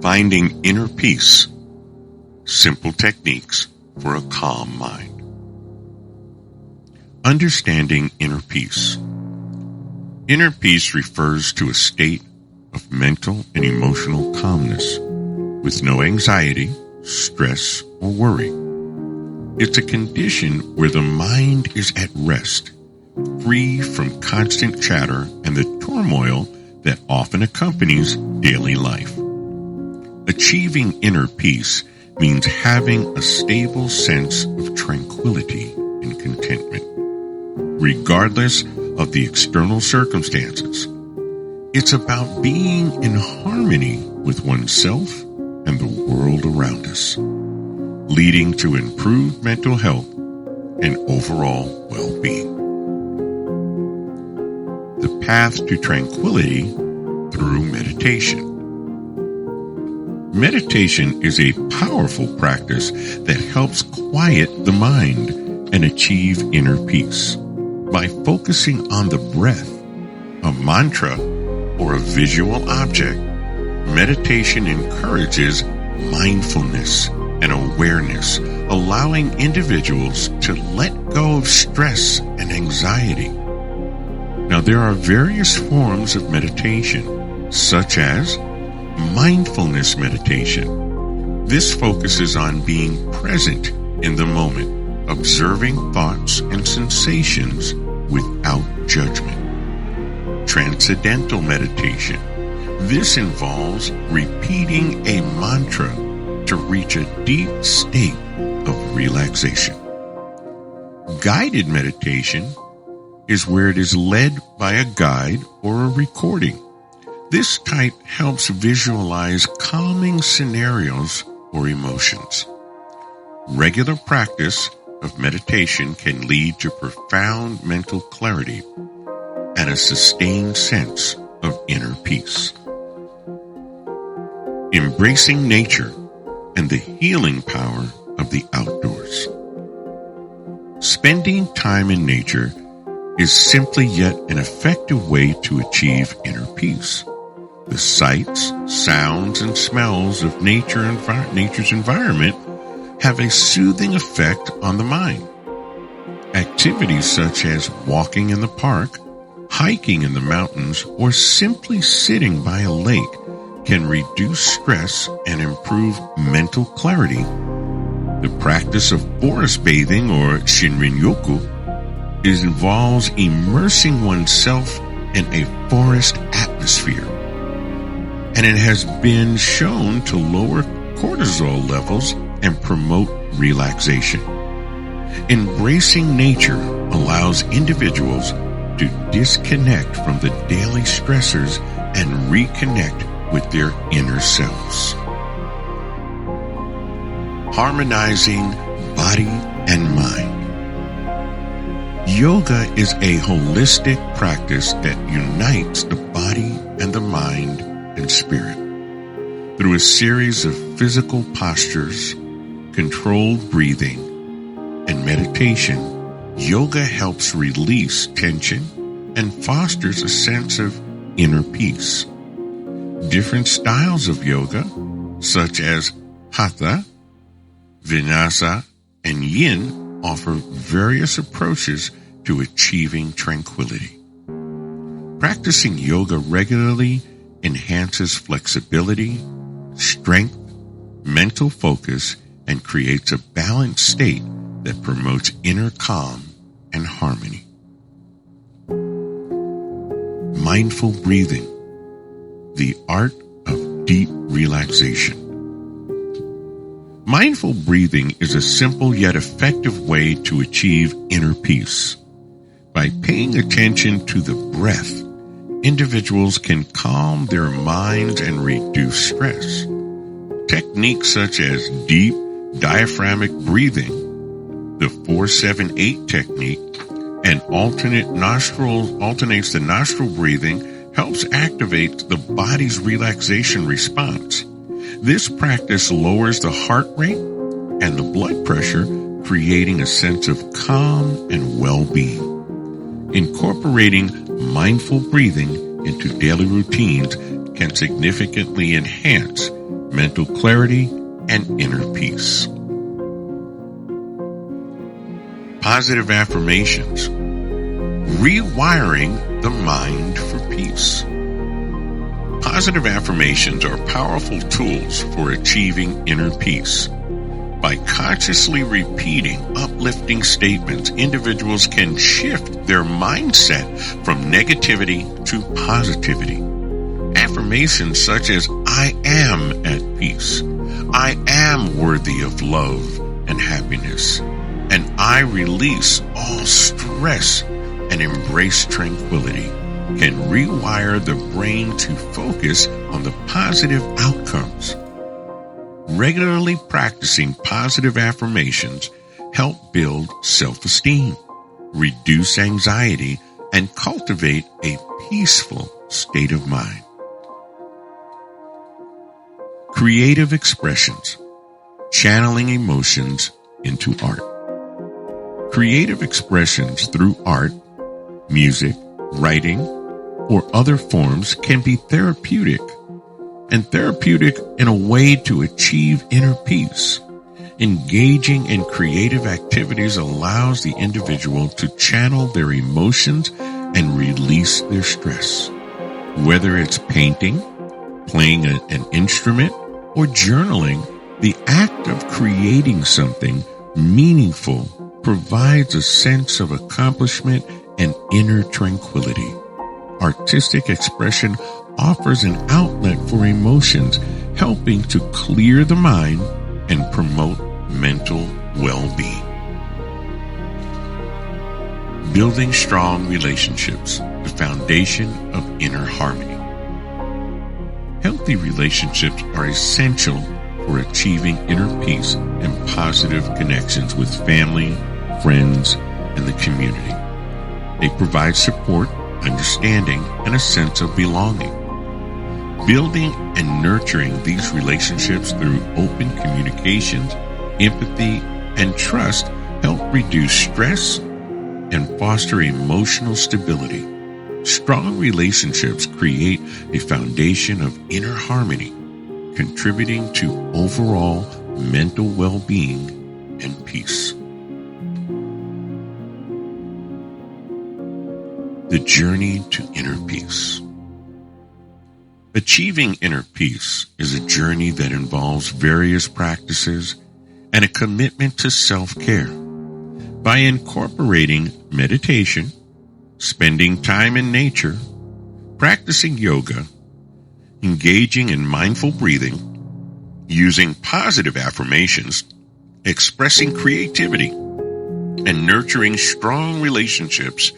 Finding inner peace. Simple techniques for a calm mind. Understanding inner peace. Inner peace refers to a state of mental and emotional calmness with no anxiety, stress, or worry. It's a condition where the mind is at rest, free from constant chatter and the turmoil that often accompanies daily life. Achieving inner peace means having a stable sense of tranquility and contentment, regardless of the external circumstances. It's about being in harmony with oneself and the world around us, leading to improved mental health and overall well-being. The path to tranquility through meditation. Meditation is a powerful practice that helps quiet the mind and achieve inner peace. By focusing on the breath, a mantra, or a visual object, meditation encourages mindfulness and awareness, allowing individuals to let go of stress and anxiety. Now, there are various forms of meditation, such as mindfulness meditation. This focuses on being present in the moment, observing thoughts and sensations without judgment. Transcendental meditation. This involves repeating a mantra to reach a deep state of relaxation. Guided meditation is where it is led by a guide or a recording. This type helps visualize calming scenarios or emotions. Regular practice of meditation can lead to profound mental clarity and a sustained sense of inner peace. Embracing nature and the healing power of the outdoors. Spending time in nature is simply yet an effective way to achieve inner peace. The sights, sounds, and smells of nature's environment have a soothing effect on the mind. Activities such as walking in the park, hiking in the mountains, or simply sitting by a lake can reduce stress and improve mental clarity. The practice of forest bathing, or Shinrin-yoku, involves immersing oneself in a forest atmosphere, and it has been shown to lower cortisol levels and promote relaxation. Embracing nature allows individuals to disconnect from the daily stressors and reconnect with their inner selves. Harmonizing body and mind. Yoga is a holistic practice that unites the body and the mind and spirit. Through a series of physical postures, controlled breathing, and meditation, yoga helps release tension and fosters a sense of inner peace. Different styles of yoga, such as Hatha, Vinyasa, and Yin, offer various approaches to achieving tranquility. Practicing yoga regularly enhances flexibility, strength, mental focus, and creates a balanced state that promotes inner calm and harmony. Mindful breathing, the art of deep relaxation. Mindful breathing is a simple yet effective way to achieve inner peace. By paying attention to the breath, individuals can calm their minds and reduce stress. Techniques such as deep diaphragmatic breathing, the 4-7-8 technique, and alternates the nostril breathing helps activate the body's relaxation response. This practice lowers the heart rate and the blood pressure, creating a sense of calm and well-being. Incorporating mindful breathing into daily routines can significantly enhance mental clarity, and inner peace. Positive affirmations. Rewiring the mind for peace. Positive affirmations are powerful tools for achieving inner peace. By consciously repeating uplifting statements, individuals can shift their mindset from negativity to positivity. Affirmations such as, I am at peace, I am worthy of love and happiness, and I release all stress and embrace tranquility, can rewire the brain to focus on the positive outcomes. Regularly practicing positive affirmations help build self-esteem, reduce anxiety, and cultivate a peaceful state of mind. Creative expressions. Channeling emotions into art. Creative expressions through art, music, writing, or other forms can be therapeutic in a way to achieve inner peace. Engaging in creative activities allows the individual to channel their emotions and release their stress. Whether it's painting, playing an instrument, or journaling, the act of creating something meaningful provides a sense of accomplishment and inner tranquility. Artistic expression offers an outlet for emotions, helping to clear the mind and promote mental well-being. Building strong relationships, the foundation of inner harmony. Healthy relationships are essential for achieving inner peace and positive connections with family, friends, and the community. They provide support, understanding, and a sense of belonging. Building and nurturing these relationships through open communications, empathy, and trust help reduce stress and foster emotional stability. Strong relationships create a foundation of inner harmony, contributing to overall mental well-being and peace. The journey to inner peace. Achieving inner peace is a journey that involves various practices and a commitment to self-care. By incorporating meditation, spending time in nature, practicing yoga, engaging in mindful breathing, using positive affirmations, expressing creativity, and nurturing strong relationships,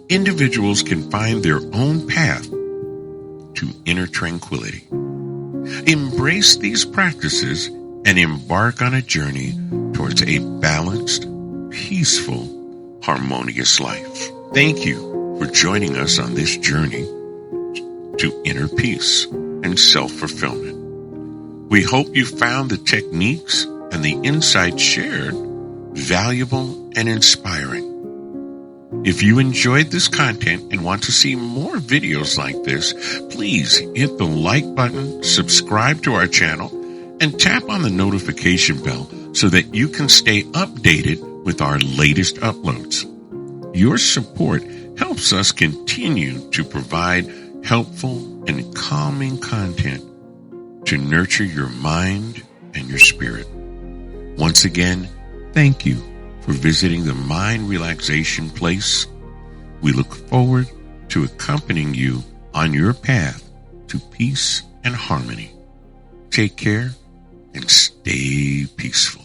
individuals can find their own path to inner tranquility. Embrace these practices and embark on a journey towards a balanced, peaceful, harmonious life. Thank you for joining us on this journey to inner peace and self-fulfillment. We hope you found the techniques and the insights shared valuable and inspiring. If you enjoyed this content and want to see more videos like this, please hit the like button, subscribe to our channel, and tap on the notification bell so that you can stay updated with our latest uploads. Your support helps us continue to provide helpful and calming content to nurture your mind and your spirit. Once again, thank you for visiting the Mind Relaxation Place. We look forward to accompanying you on your path to peace and harmony. Take care and stay peaceful.